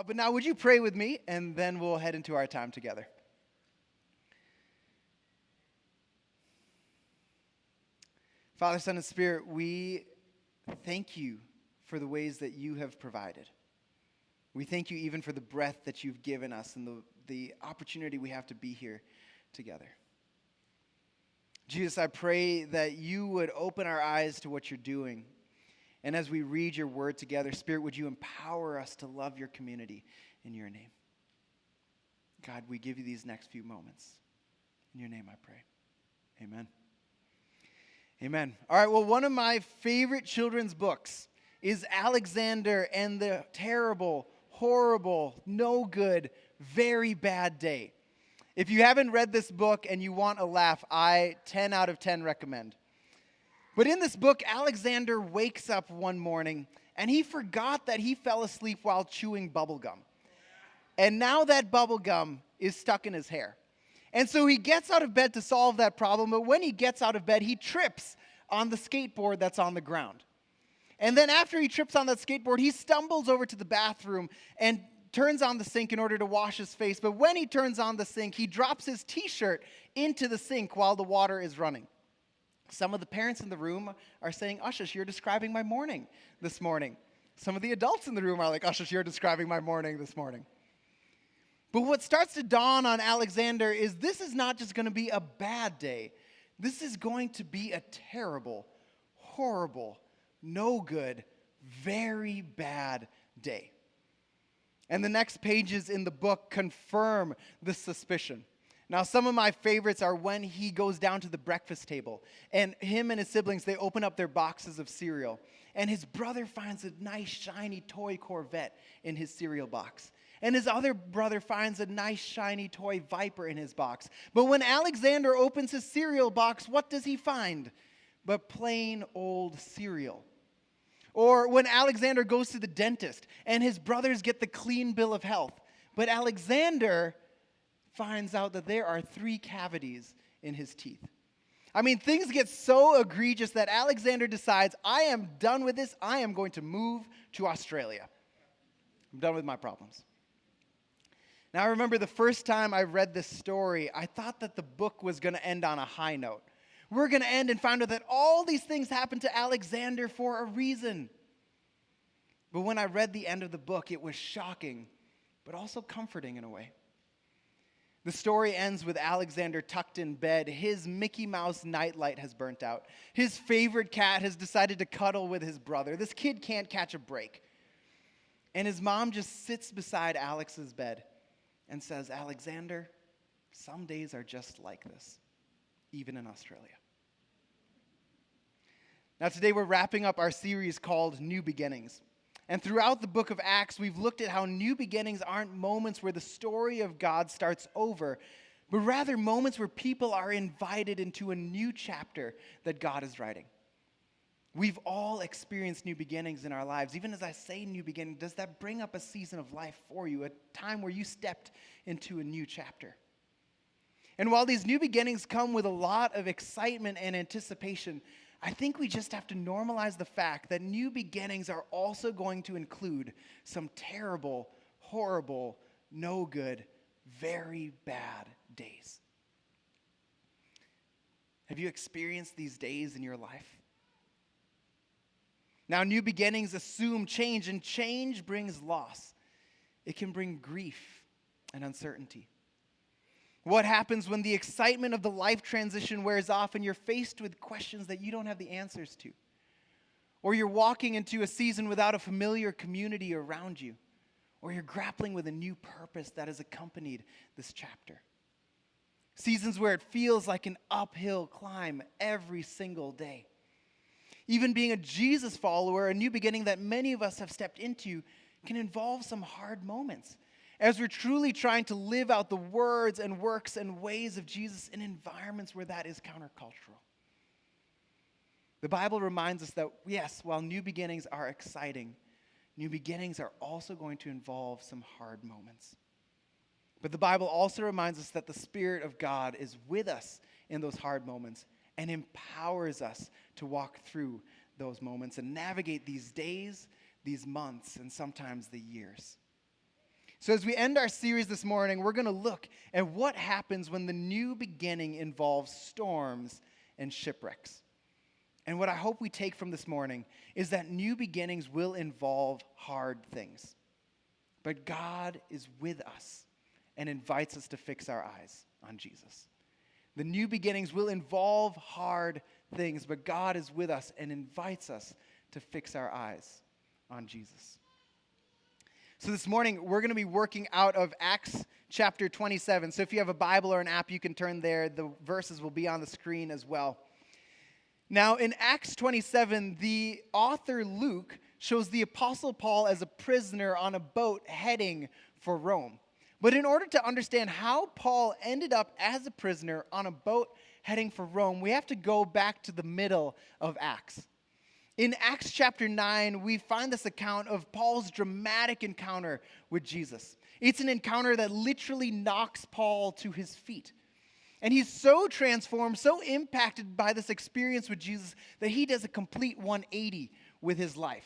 But now, would you pray with me, and then we'll head into our time together. Father, Son, and Spirit, we thank you for the ways that you have provided. We thank you even for the breath that you've given us and the opportunity we have to be here together. Jesus, I pray that you would open our eyes to what you're doing. And as we read your word together, Spirit, would you empower us to love your community in your name? God, we give you these next few moments. In your name I pray. Amen. Amen. All right, well, one of my favorite children's books is Alexander and the Terrible, Horrible, No Good, Very Bad Day. If you haven't read this book and you want a laugh, I 10 out of 10 recommend. But in this book, Alexander wakes up one morning and he forgot that he fell asleep while chewing bubble gum. And now that bubble gum is stuck in his hair. And so he gets out of bed to solve that problem, but when he gets out of bed, he trips on the skateboard that's on the ground. And then after he trips on that skateboard, he stumbles over to the bathroom and turns on the sink in order to wash his face. But when he turns on the sink, he drops his t-shirt into the sink while the water is running. Some of the parents in the room are saying, Aashish, you're describing my morning this morning. Some of the adults in the room are like, Aashish, you're describing my morning this morning. But what starts to dawn on Alexander is this is not just going to be a bad day. This is going to be a terrible, horrible, no good, very bad day. And the next pages in the book confirm this suspicion. Now, some of my favorites are when he goes down to the breakfast table, and him and his siblings, they open up their boxes of cereal, and his brother finds a nice, shiny toy Corvette in his cereal box. And his other brother finds a nice, shiny toy Viper in his box. But when Alexander opens his cereal box, what does he find? But plain old cereal. Or when Alexander goes to the dentist and his brothers get the clean bill of health, but Alexander finds out that there are 3 cavities in his teeth. I mean, things get so egregious that Alexander decides, I am done with this. I am going to move to Australia. I'm done with my problems. Now, I remember the first time I read this story, I thought that the book was going to end on a high note. We're going to end and find out that all these things happened to Alexander for a reason. But when I read the end of the book, it was shocking, but also comforting in a way. The story ends with Alexander tucked in bed. His Mickey Mouse nightlight has burnt out. His favorite cat has decided to cuddle with his brother. This kid can't catch a break. And his mom just sits beside Alex's bed and says, Alexander, some days are just like this, even in Australia. Now today we're wrapping up our series called New Beginnings. And throughout the book of Acts, we've looked at how new beginnings aren't moments where the story of God starts over, but rather moments where people are invited into a new chapter that God is writing. We've all experienced new beginnings in our lives. Even as I say new beginning, does that bring up a season of life for you, a time where you stepped into a new chapter? And while these new beginnings come with a lot of excitement and anticipation, I think we just have to normalize the fact that new beginnings are also going to include some terrible, horrible, no good, very bad days. Have you experienced these days in your life? Now, new beginnings assume change, and change brings loss. It can bring grief and uncertainty. What happens when the excitement of the life transition wears off and you're faced with questions that you don't have the answers to? Or you're walking into a season without a familiar community around you? Or you're grappling with a new purpose that has accompanied this chapter? Seasons where it feels like an uphill climb every single day. Even being a Jesus follower, a new beginning that many of us have stepped into, can involve some hard moments as we're truly trying to live out the words and works and ways of Jesus in environments where that is countercultural. The Bible reminds us that, yes, while new beginnings are exciting, new beginnings are also going to involve some hard moments. But the Bible also reminds us that the Spirit of God is with us in those hard moments and empowers us to walk through those moments and navigate these days, these months, and sometimes the years. So as we end our series this morning, we're going to look at what happens when the new beginning involves storms and shipwrecks. And what I hope we take from this morning is that new beginnings will involve hard things. But God is with us and invites us to fix our eyes on Jesus. The new beginnings will involve hard things, but God is with us and invites us to fix our eyes on Jesus. So this morning, we're going to be working out of Acts chapter 27. So if you have a Bible or an app, you can turn there. The verses will be on the screen as well. Now, in Acts 27, the author Luke shows the Apostle Paul as a prisoner on a boat heading for Rome. But in order to understand how Paul ended up as a prisoner on a boat heading for Rome, we have to go back to the middle of Acts. In Acts chapter 9, we find this account of Paul's dramatic encounter with Jesus. It's an encounter that literally knocks Paul to his feet. And he's so transformed, so impacted by this experience with Jesus that he does a complete 180 with his life.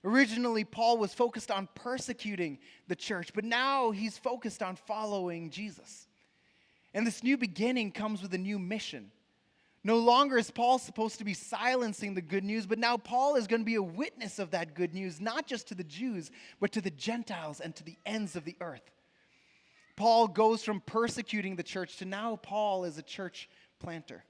Originally, Paul was focused on persecuting the church, but now he's focused on following Jesus. And this new beginning comes with a new mission. No longer is Paul supposed to be silencing the good news, but now Paul is going to be a witness of that good news, not just to the Jews, but to the Gentiles and to the ends of the earth. Paul goes from persecuting the church to now Paul is a church planter.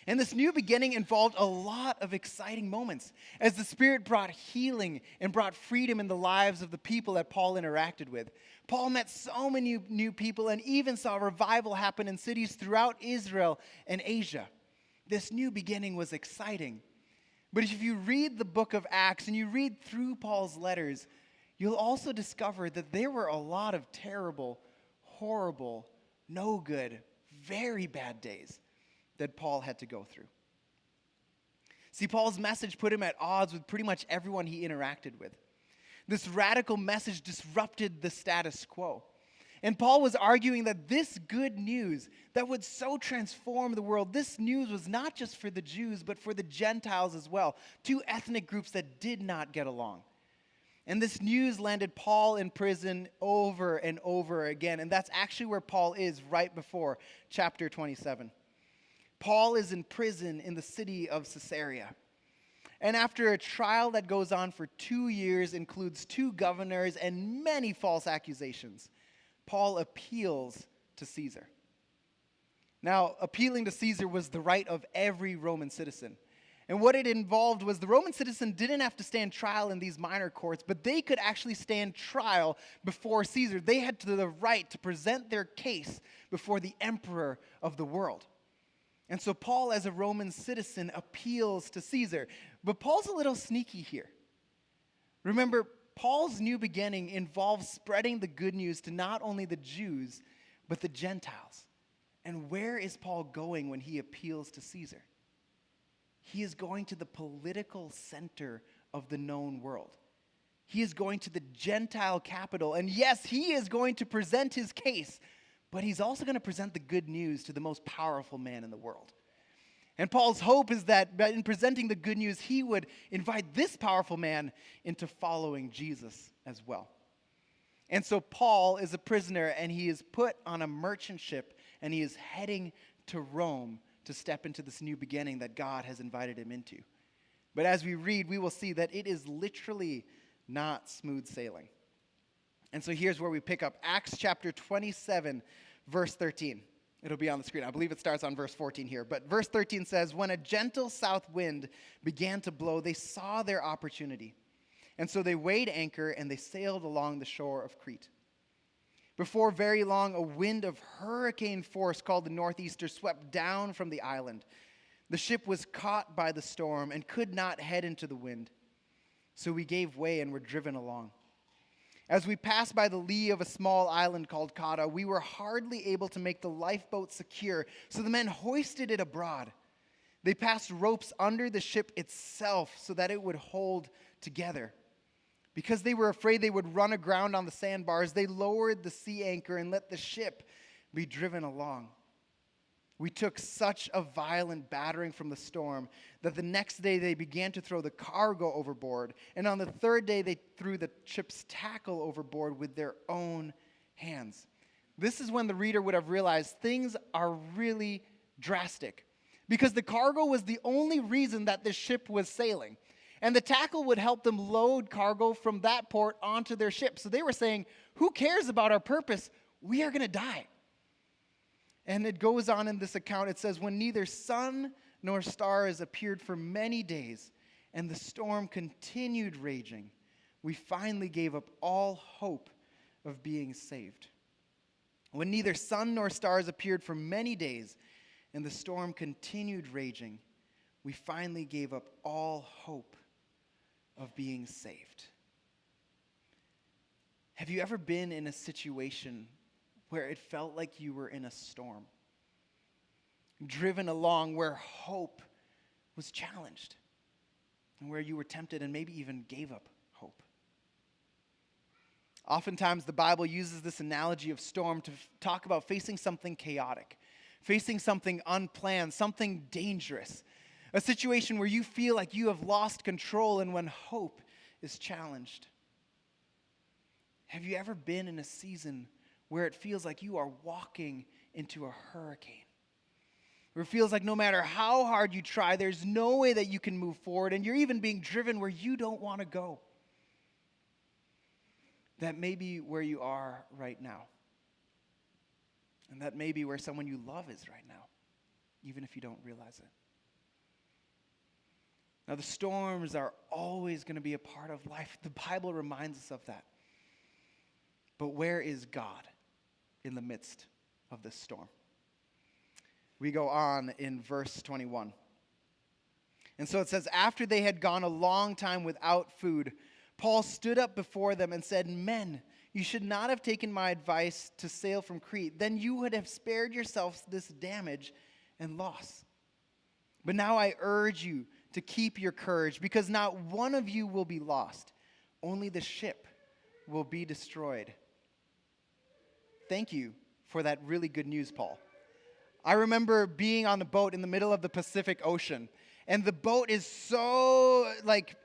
And this new beginning involved a lot of exciting moments as the Spirit brought healing and brought freedom in the lives of the people that Paul interacted with. Paul met so many new people and even saw revival happen in cities throughout Israel and Asia. This new beginning was exciting. But if you read the book of Acts and you read through Paul's letters, you'll also discover that there were a lot of terrible, horrible, no good, very bad days that Paul had to go through. See, Paul's message put him at odds with pretty much everyone he interacted with. This radical message disrupted the status quo. And Paul was arguing that this good news that would so transform the world, this news was not just for the Jews, but for the Gentiles as well, two ethnic groups that did not get along. And this news landed Paul in prison over and over again. And that's actually where Paul is right before chapter 27. Paul is in prison in the city of Caesarea. And after a trial that goes on for 2 years, includes 2 governors and many false accusations, Paul appeals to Caesar. Now, appealing to Caesar was the right of every Roman citizen. And what it involved was the Roman citizen didn't have to stand trial in these minor courts, but they could actually stand trial before Caesar. They had the right to present their case before the emperor of the world. And so Paul, as a Roman citizen, appeals to Caesar. But Paul's a little sneaky here. Remember, Paul's new beginning involves spreading the good news to not only the Jews, but the Gentiles. And where is Paul going when he appeals to Caesar? He is going to the political center of the known world. He is going to the Gentile capital. And yes, he is going to present his case, but he's also going to present the good news to the most powerful man in the world. And Paul's hope is that in presenting the good news, he would invite this powerful man into following Jesus as well. And so Paul is a prisoner, and he is put on a merchant ship, and he is heading to Rome to step into this new beginning that God has invited him into. But as we read, we will see that it is literally not smooth sailing. And so here's where we pick up. Acts chapter 27, verse 13. It'll be on the screen. I believe it starts on verse 14 here. But verse 13 says, "When a gentle south wind began to blow, they saw their opportunity. And so they weighed anchor and they sailed along the shore of Crete. Before very long, a wind of hurricane force called the northeaster swept down from the island. The ship was caught by the storm and could not head into the wind. So we gave way and were driven along. As we passed by the lee of a small island called Cauda, we were hardly able to make the lifeboat secure, so the men hoisted it abroad. They passed ropes under the ship itself so that it would hold together. Because they were afraid they would run aground on the sandbars, they lowered the sea anchor and let the ship be driven along. We took such a violent battering from the storm that the next day they began to throw the cargo overboard. And on the third day, they threw the ship's tackle overboard with their own hands. This is when the reader would have realized things are really drastic, because the cargo was the only reason that this ship was sailing. And the tackle would help them load cargo from that port onto their ship. So they were saying, who cares about our purpose? We are going to die. And it goes on in this account. It says, when neither sun nor stars appeared for many days, and the storm continued raging, we finally gave up all hope of being saved. When neither sun nor stars appeared for many days, and the storm continued raging, we finally gave up all hope of being saved. Have you ever been in a situation where it felt like you were in a storm, driven along where hope was challenged, and where you were tempted and maybe even gave up hope? Oftentimes, the Bible uses this analogy of storm to talk about facing something chaotic, facing something unplanned, something dangerous, a situation where you feel like you have lost control and when hope is challenged. Have you ever been in a season where it feels like you are walking into a hurricane? Where it feels like no matter how hard you try, there's no way that you can move forward, and you're even being driven where you don't want to go. That may be where you are right now. And that may be where someone you love is right now, even if you don't realize it. Now, the storms are always going to be a part of life. The Bible reminds us of that. But where is God in the midst of this storm? We go on in verse 21. And so it says, after they had gone a long time without food, Paul stood up before them and said, men, you should not have taken my advice to sail from Crete. Then you would have spared yourselves this damage and loss. But now I urge you to keep your courage, because not one of you will be lost. Only the ship will be destroyed. Thank you for that really good news, Paul. I remember being on the boat in the middle of the Pacific Ocean. And the boat is so,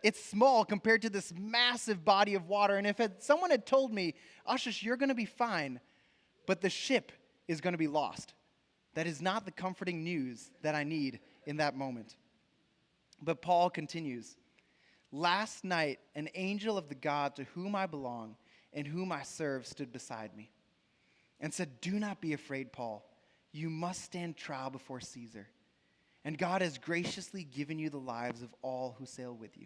it's small compared to this massive body of water. And if someone had told me, Aashish, you're going to be fine, but the ship is going to be lost, that is not the comforting news that I need in that moment. But Paul continues, last night an angel of the God to whom I belong and whom I serve stood beside me and said, do not be afraid, Paul. You must stand trial before Caesar. And God has graciously given you the lives of all who sail with you.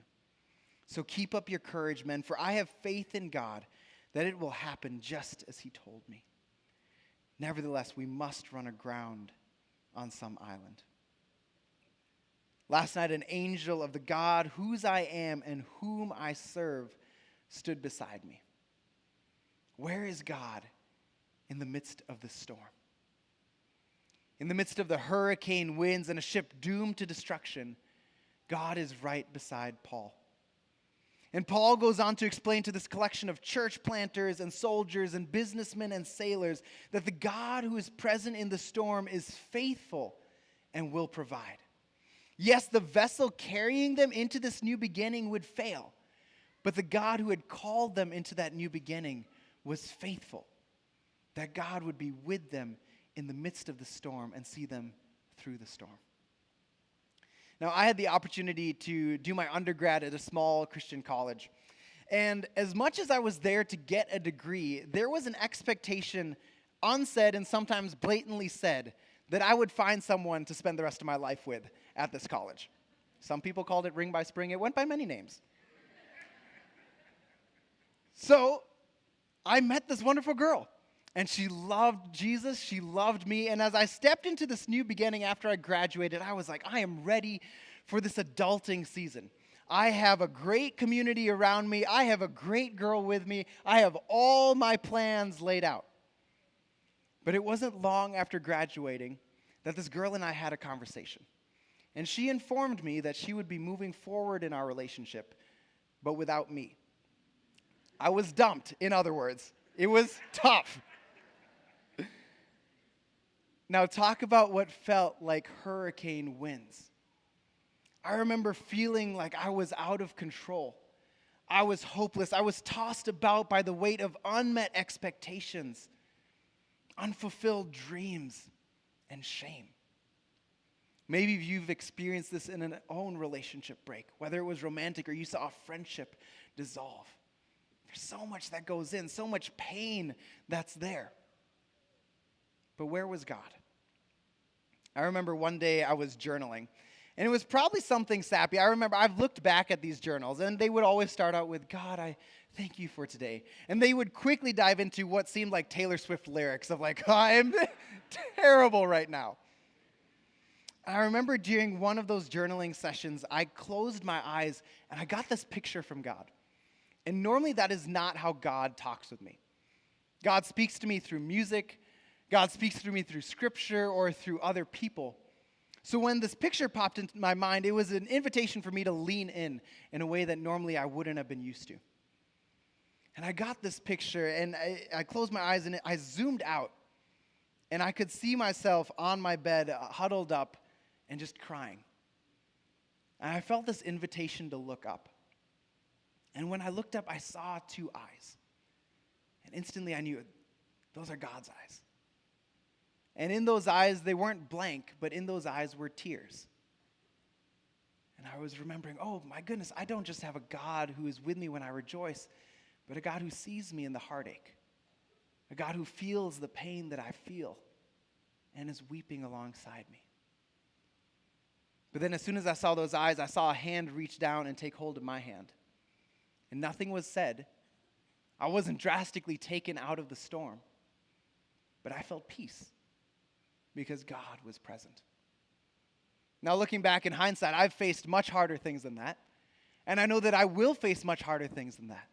So keep up your courage, men, for I have faith in God that it will happen just as he told me. Nevertheless, we must run aground on some island. Last night, an angel of the God whose I am and whom I serve stood beside me. Where is God in the midst of the storm? In the midst of the hurricane winds and a ship doomed to destruction, God is right beside Paul. And Paul goes on to explain to this collection of church planters and soldiers and businessmen and sailors that the God who is present in the storm is faithful and will provide. Yes, the vessel carrying them into this new beginning would fail, but the God who had called them into that new beginning was faithful, that God would be with them in the midst of the storm and see them through the storm. Now, I had the opportunity to do my undergrad at a small Christian college. And as much as I was there to get a degree, there was an expectation, unsaid and sometimes blatantly said, that I would find someone to spend the rest of my life with at this college. Some people called it Ring by Spring. It went by many names. So I met this wonderful girl. And she loved Jesus, she loved me, and as I stepped into this new beginning after I graduated, I was like, I am ready for this adulting season. I have a great community around me, I have a great girl with me, I have all my plans laid out. But it wasn't long after graduating that this girl and I had a conversation. And she informed me that she would be moving forward in our relationship, but without me. I was dumped, in other words. It was tough. Now, talk about what felt like hurricane winds. I remember feeling like I was out of control. I was hopeless. I was tossed about by the weight of unmet expectations, unfulfilled dreams, and shame. Maybe you've experienced this in an own relationship break, whether it was romantic or you saw a friendship dissolve. There's so much that goes in, so much pain that's there. But where was God? I remember one day I was journaling, and it was probably something sappy. I remember I've looked back at these journals, and they would always start out with, God, I thank you for today. And they would quickly dive into what seemed like Taylor Swift lyrics of like, I'm terrible right now. I remember during one of those journaling sessions, I closed my eyes, and I got this picture from God. And normally that is not how God talks with me. God speaks to me through music. God speaks to me through scripture or through other people. So when this picture popped into my mind, it was an invitation for me to lean in a way that normally I wouldn't have been used to. And I got this picture, and I closed my eyes, and I zoomed out. And I could see myself on my bed, huddled up, and just crying. And I felt this invitation to look up. And when I looked up, I saw two eyes. And instantly I knew those are God's eyes. And in those eyes, they weren't blank, but in those eyes were tears. And I was remembering, oh my goodness, I don't just have a God who is with me when I rejoice, but a God who sees me in the heartache. A God who feels the pain that I feel and is weeping alongside me. But then as soon as I saw those eyes, I saw a hand reach down and take hold of my hand. And nothing was said. I wasn't drastically taken out of the storm. But I felt peace because God was present. Now, looking back in hindsight, I've faced much harder things than that. And I know that I will face much harder things than that.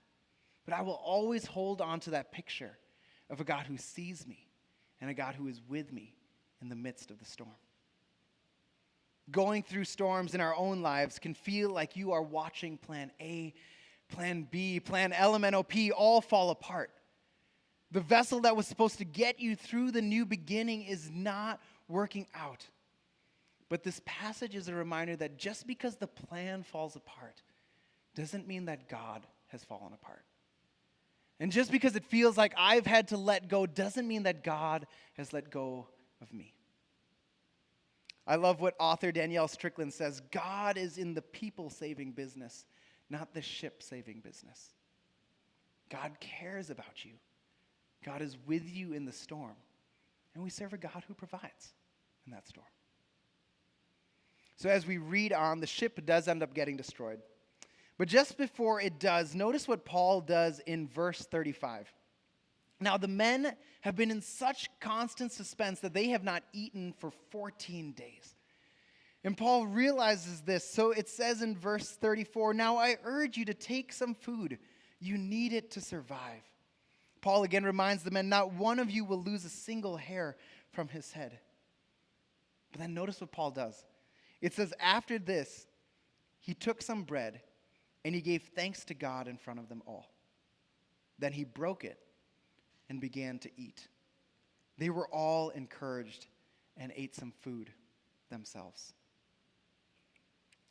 But I will always hold on to that picture of a God who sees me and a God who is with me in the midst of the storm. Going through storms in our own lives can feel like you are watching plan A, plan B, plan LMNOP all fall apart. The vessel that was supposed to get you through the new beginning is not working out. But this passage is a reminder that just because the plan falls apart doesn't mean that God has fallen apart. And just because it feels like I've had to let go doesn't mean that God has let go of me. I love what author Danielle Strickland says. God is in the people-saving business, not the ship-saving business. God cares about you. God is with you in the storm. And we serve a God who provides in that storm. So as we read on, the ship does end up getting destroyed. But just before it does, notice what Paul does in verse 35. Now the men have been in such constant suspense that they have not eaten for 14 days. And Paul realizes this, so it says in verse 34, now I urge you to take some food. You need it to survive. Paul again reminds the men, not one of you will lose a single hair from his head. But then notice what Paul does. It says, after this, he took some bread and he gave thanks to God in front of them all. Then he broke it and began to eat. They were all encouraged and ate some food themselves.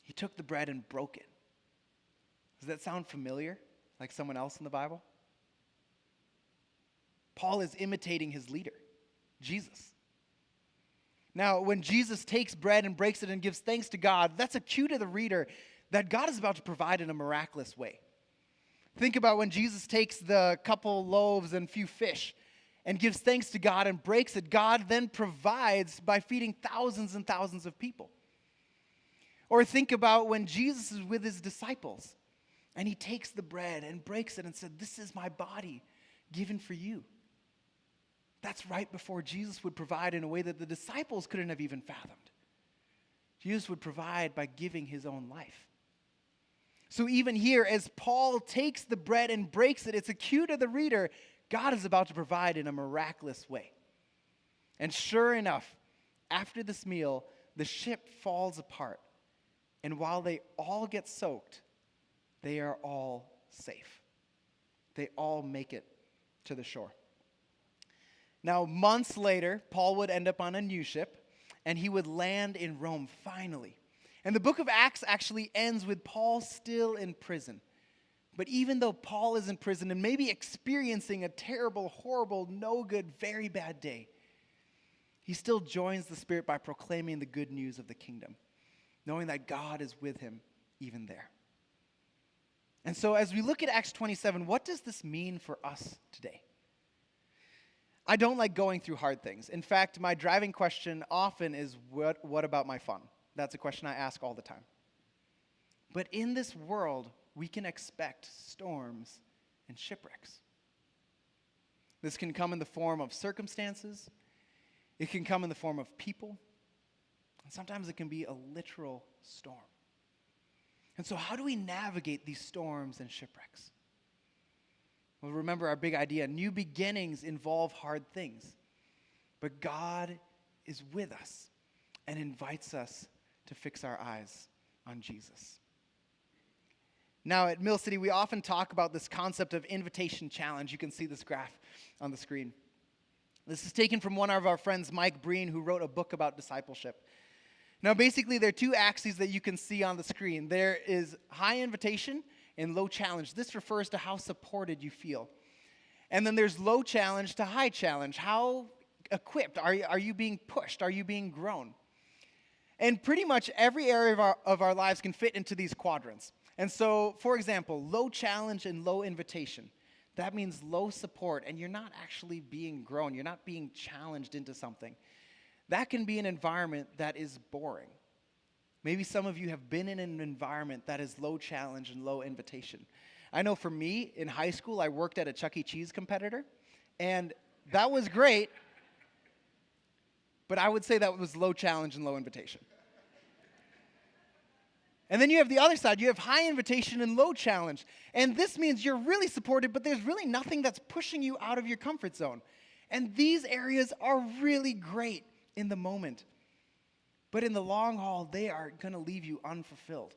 He took the bread and broke it. Does that sound familiar, like someone else in the Bible? Paul is imitating his leader, Jesus. Now, when Jesus takes bread and breaks it and gives thanks to God, that's a cue to the reader that God is about to provide in a miraculous way. Think about when Jesus takes the couple loaves and few fish and gives thanks to God and breaks it. God then provides by feeding thousands and thousands of people. Or think about when Jesus is with his disciples and he takes the bread and breaks it and said, this is my body given for you. That's right before Jesus would provide in a way that the disciples couldn't have even fathomed. Jesus would provide by giving his own life. So even here, as Paul takes the bread and breaks it, it's a cue to the reader, God is about to provide in a miraculous way. And sure enough, after this meal, the ship falls apart. And while they all get soaked, they are all safe. They all make it to the shore. Now, months later, Paul would end up on a new ship, and he would land in Rome finally. And the book of Acts actually ends with Paul still in prison. But even though Paul is in prison and maybe experiencing a terrible, horrible, no good, very bad day, he still joins the Spirit by proclaiming the good news of the kingdom, knowing that God is with him even there. And so as we look at Acts 27, what does this mean for us today? I don't like going through hard things. In fact, my driving question often is, what about my fun? That's a question I ask all the time. But in this world, we can expect storms and shipwrecks. This can come in the form of circumstances. It can come in the form of people. And sometimes it can be a literal storm. And so how do we navigate these storms and shipwrecks? Well, remember our big idea. New beginnings involve hard things. But God is with us and invites us to fix our eyes on Jesus. Now, at Mill City, we often talk about this concept of invitation challenge. You can see this graph on the screen. This is taken from one of our friends, Mike Breen, who wrote a book about discipleship. Now, basically, there are two axes that you can see on the screen. There is high invitation and low challenge. This refers to how supported you feel. And then there's low challenge to high challenge. How equipped? Are you being pushed? Are you being grown? And pretty much every area of our lives can fit into these quadrants. And so, for example, low challenge and low invitation. That means low support, and you're not actually being grown. You're not being challenged into something. That can be an environment that is boring. Maybe some of you have been in an environment that is low challenge and low invitation. I know for me, in high school, I worked at a Chuck E. Cheese competitor, and that was great, but I would say that was low challenge and low invitation. And then you have the other side. You have high invitation and low challenge. And this means you're really supported, but there's really nothing that's pushing you out of your comfort zone. And these areas are really great in the moment. But in the long haul, they are going to leave you unfulfilled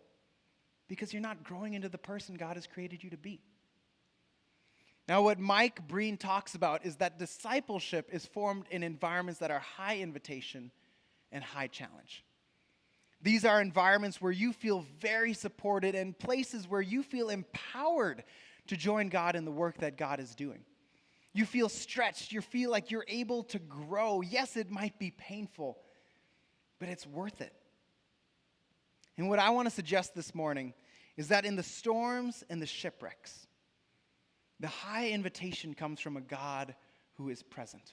because you're not growing into the person God has created you to be. Now, what Mike Breen talks about is that discipleship is formed in environments that are high invitation and high challenge. These are environments where you feel very supported and places where you feel empowered to join God in the work that God is doing. You feel stretched. You feel like you're able to grow. Yes, it might be painful, but it's worth it. And what I want to suggest this morning is that in the storms and the shipwrecks, the high invitation comes from a God who is present,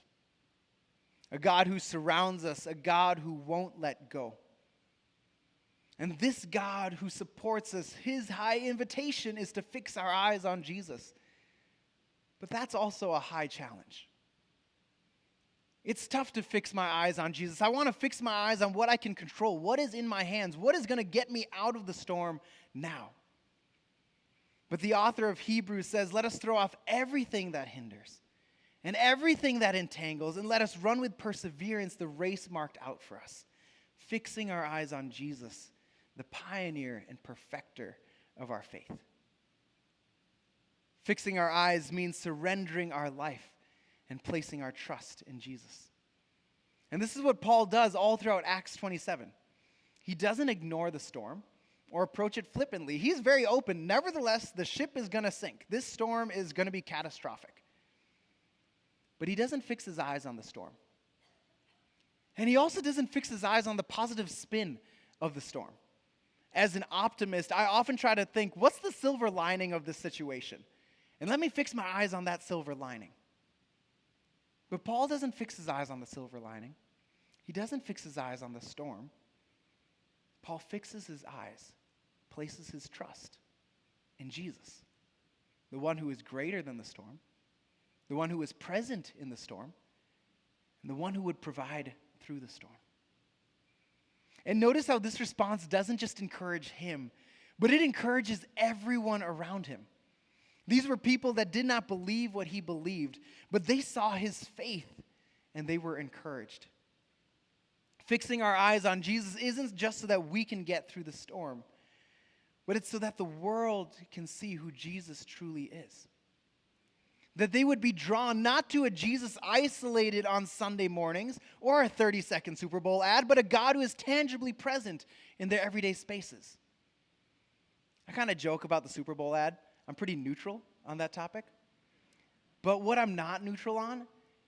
a God who surrounds us, a God who won't let go. And this God who supports us, his high invitation is to fix our eyes on Jesus. But that's also a high challenge. It's tough to fix my eyes on Jesus. I want to fix my eyes on what I can control, what is in my hands, what is going to get me out of the storm now. But the author of Hebrews says, let us throw off everything that hinders and everything that entangles, and let us run with perseverance the race marked out for us, fixing our eyes on Jesus, the pioneer and perfecter of our faith. Fixing our eyes means surrendering our life and placing our trust in Jesus. And this is what Paul does all throughout Acts 27. He doesn't ignore the storm or approach it flippantly. He's very open. Nevertheless, the ship is going to sink. This storm is going to be catastrophic. But he doesn't fix his eyes on the storm. And he also doesn't fix his eyes on the positive spin of the storm. As an optimist, I often try to think, what's the silver lining of this situation? And let me fix my eyes on that silver lining. But Paul doesn't fix his eyes on the silver lining. He doesn't fix his eyes on the storm. Paul fixes his eyes, places his trust in Jesus, the one who is greater than the storm, the one who is present in the storm, and the one who would provide through the storm. And notice how this response doesn't just encourage him, but it encourages everyone around him. These were people that did not believe what he believed, but they saw his faith and they were encouraged. Fixing our eyes on Jesus isn't just so that we can get through the storm, but it's so that the world can see who Jesus truly is. That they would be drawn not to a Jesus isolated on Sunday mornings or a 30-second Super Bowl ad, but a God who is tangibly present in their everyday spaces. I kind of joke about the Super Bowl ad. I'm pretty neutral on that topic. But what I'm not neutral on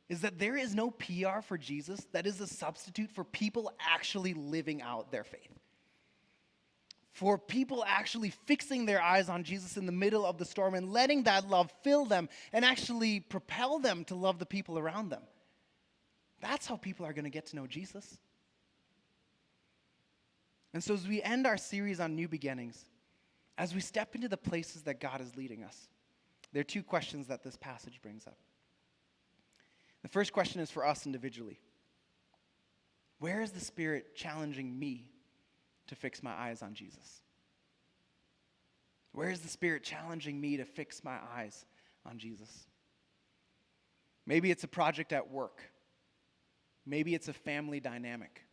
is that there is no PR for Jesus that is a substitute for people actually living out their faith. For people actually fixing their eyes on Jesus in the middle of the storm and letting that love fill them and actually propel them to love the people around them. That's how people are going to get to know Jesus. And so as we end our series on new beginnings, as we step into the places that God is leading us, there are two questions that this passage brings up. The first question is for us individually. Where is the Spirit challenging me to fix my eyes on Jesus? Where is the Spirit challenging me to fix my eyes on Jesus? Maybe it's a project at work. Maybe it's a family dynamic.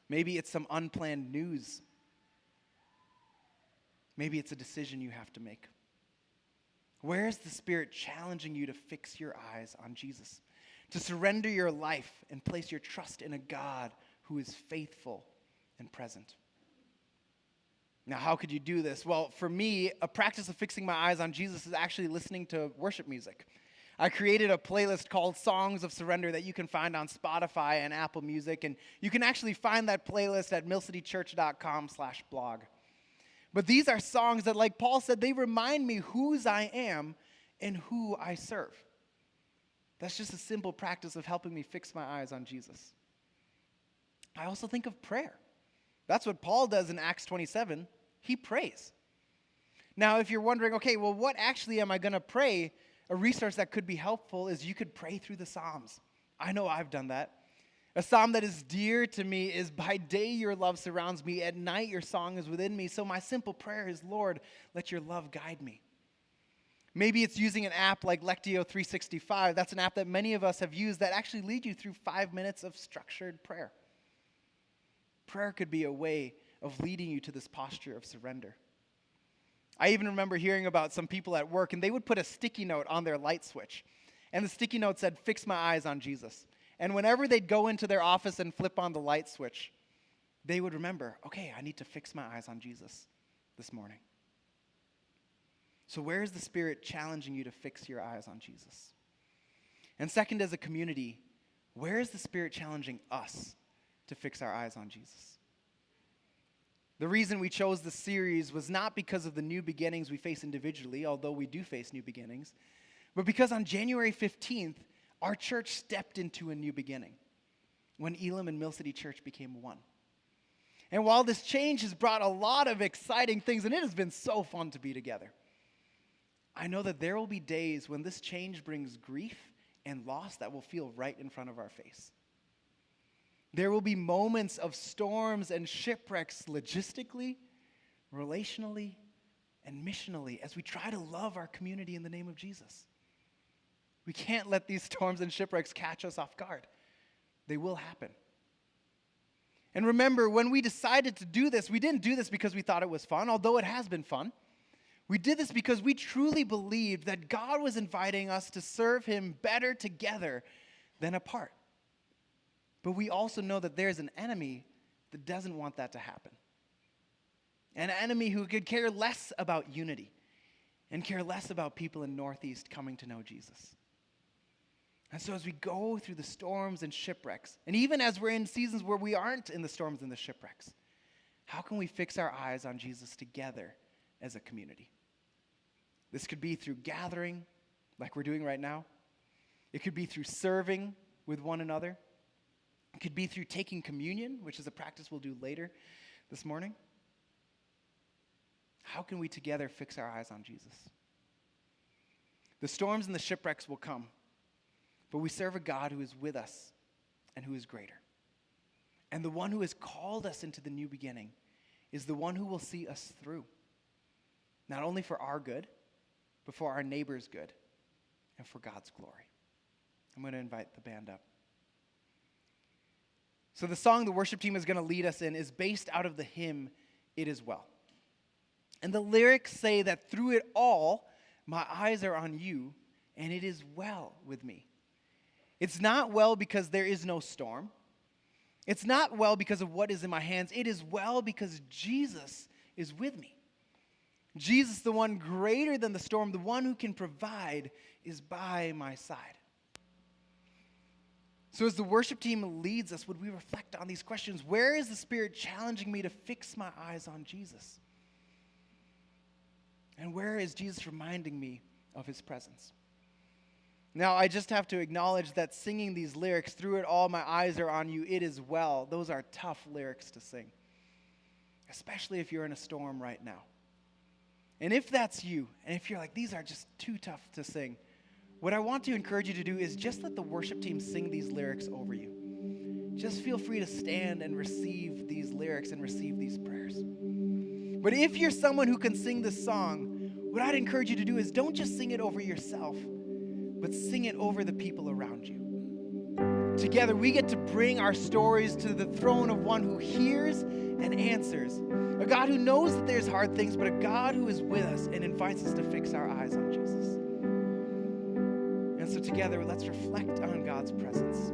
Maybe it's some unplanned news. Maybe it's a decision you have to make. Where is the Spirit challenging you to fix your eyes on Jesus? To surrender your life and place your trust in a God who is faithful and present. Now, how could you do this? Well, for me, a practice of fixing my eyes on Jesus is actually listening to worship music. I created a playlist called Songs of Surrender that you can find on Spotify and Apple Music, and you can actually find that playlist at millcitychurch.com/blog. But these are songs that, like Paul said, they remind me whose I am and who I serve. That's just a simple practice of helping me fix my eyes on Jesus. I also think of prayer. That's what Paul does in Acts 27. He prays. Now, if you're wondering, okay, well, what actually am I going to pray? A resource that could be helpful is you could pray through the Psalms. I know I've done that. A psalm that is dear to me is, by day your love surrounds me, at night your song is within me. So my simple prayer is, Lord, let your love guide me. Maybe it's using an app like Lectio 365. That's an app that many of us have used that actually lead you through 5 minutes of structured prayer. Prayer could be a way of leading you to this posture of surrender. I even remember hearing about some people at work, and they would put a sticky note on their light switch. And the sticky note said, "Fix my eyes on Jesus." And whenever they'd go into their office and flip on the light switch, they would remember, okay, I need to fix my eyes on Jesus this morning. So where is the Spirit challenging you to fix your eyes on Jesus? And second, as a community, where is the Spirit challenging us to fix our eyes on Jesus? The reason we chose this series was not because of the new beginnings we face individually, although we do face new beginnings, but because on January 15th, our church stepped into a new beginning when Elam and Mill City Church became one. And while this change has brought a lot of exciting things, and it has been so fun to be together, I know that there will be days when this change brings grief and loss that will feel right in front of our face. There will be moments of storms and shipwrecks logistically, relationally, and missionally as we try to love our community in the name of Jesus. We can't let these storms and shipwrecks catch us off guard. They will happen. And remember, when we decided to do this, we didn't do this because we thought it was fun, although it has been fun. We did this because we truly believed that God was inviting us to serve Him better together than apart. But we also know that there's an enemy that doesn't want that to happen. An enemy who could care less about unity and care less about people in Northeast coming to know Jesus. And so as we go through the storms and shipwrecks, and even as we're in seasons where we aren't in the storms and the shipwrecks, how can we fix our eyes on Jesus together as a community? This could be through gathering, like we're doing right now. It could be through serving with one another. It could be through taking communion, which is a practice we'll do later this morning. How can we together fix our eyes on Jesus? The storms and the shipwrecks will come, but we serve a God who is with us and who is greater. And the one who has called us into the new beginning is the one who will see us through, not only for our good, but for our neighbor's good and for God's glory. I'm going to invite the band up. So the song the worship team is going to lead us in is based out of the hymn, "It Is Well." And the lyrics say that through it all, my eyes are on you and it is well with me. It's not well because there is no storm. It's not well because of what is in my hands. It is well because Jesus is with me. Jesus, the one greater than the storm, the one who can provide, is by my side. So as the worship team leads us, would we reflect on these questions? Where is the Spirit challenging me to fix my eyes on Jesus? And where is Jesus reminding me of his presence? Now, I just have to acknowledge that singing these lyrics, through it all my eyes are on you, it is well. Those are tough lyrics to sing, especially if you're in a storm right now. And if that's you, and if you're like, these are just too tough to sing, what I want to encourage you to do is just let the worship team sing these lyrics over you. Just feel free to stand and receive these lyrics and receive these prayers. But if you're someone who can sing this song, what I'd encourage you to do is don't just sing it over yourself, but sing it over the people around you. Together, we get to bring our stories to the throne of one who hears and answers, a God who knows that there's hard things, but a God who is with us and invites us to fix our eyes on Jesus. And so together, let's reflect on God's presence.